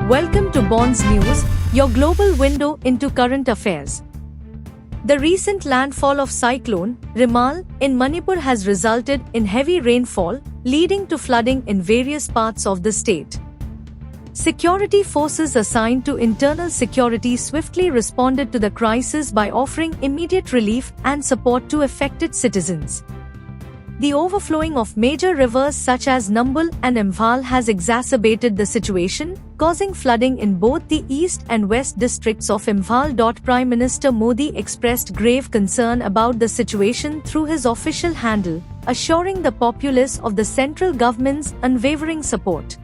Welcome to Bonds News, your global window into current affairs. The recent landfall of cyclone Rimal in Manipur has resulted in heavy rainfall, leading to flooding in various parts of the state. Security forces assigned to internal security swiftly responded to the crisis by offering immediate relief and support to affected citizens. The overflowing of major rivers such as Nambul and Imphal has exacerbated the situation, causing flooding in both the east and west districts of Imphal. Prime Minister Modi expressed grave concern about the situation through his official handle, assuring the populace of the central government's unwavering support.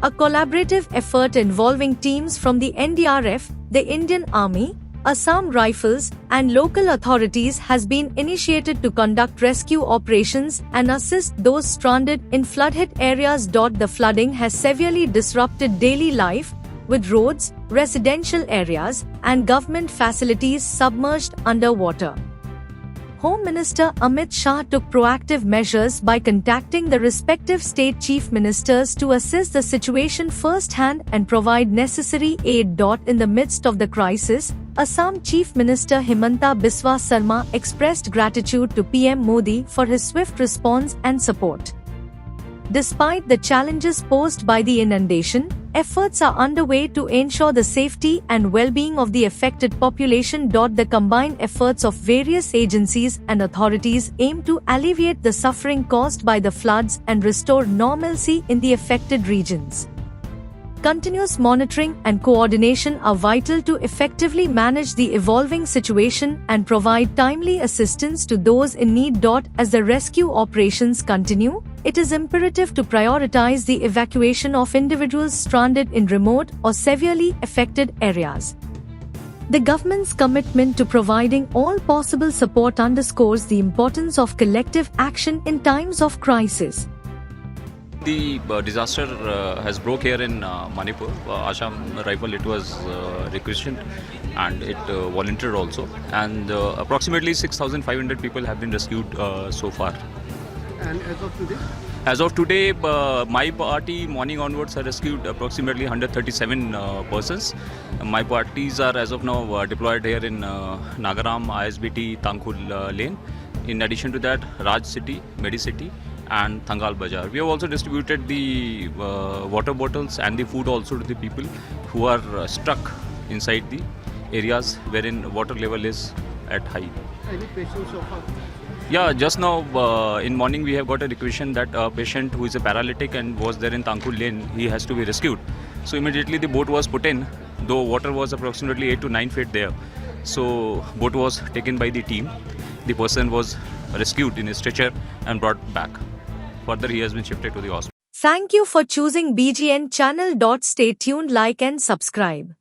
A collaborative effort involving teams from the NDRF, the Indian Army, Assam Rifles, and local authorities has been initiated to conduct rescue operations and assist those stranded in flood-hit areas. The flooding has severely disrupted daily life, with roads, residential areas, and government facilities submerged underwater. Home Minister Amit Shah took proactive measures by contacting the respective state chief ministers to assess the situation firsthand and provide necessary aid. In the midst of the crisis, Assam Chief Minister Himanta Biswa Sarma expressed gratitude to PM Modi for his swift response and support. Despite the challenges posed by the inundation, efforts are underway to ensure the safety and well-being of the affected population. The combined efforts of various agencies and authorities aim to alleviate the suffering caused by the floods and restore normalcy in the affected regions. Continuous monitoring and coordination are vital to effectively manage the evolving situation and provide timely assistance to those in need. As the rescue operations continue, it is imperative to prioritize the evacuation of individuals stranded in remote or severely affected areas. The government's commitment to providing all possible support underscores the importance of collective action in times of crisis. The disaster has broke here in Manipur. Assam Rifle, it was requisitioned and it volunteered also. And approximately 6,500 people have been rescued so far. And as of today? As of today, my party morning onwards have rescued approximately 137 persons. My parties are as of now deployed here in Nagaram, ISBT, Tangkhul Lane. In addition to that, Raj City, Medi City, and Thangal Bazaar. We have also distributed the water bottles and the food also to the people who are stuck inside the areas wherein water level is at high. Any patients so far? Yeah, just now in morning we have got a requisition that a patient who is a paralytic and was there in Tangkhul Lane, he has to be rescued. So immediately the boat was put in, though water was approximately 8 to 9 feet there. So boat was taken by the team. The person was rescued in a stretcher and brought back. Further, he has been shifted to the hospital. Thank you for choosing BGN channel. Stay tuned, like and subscribe.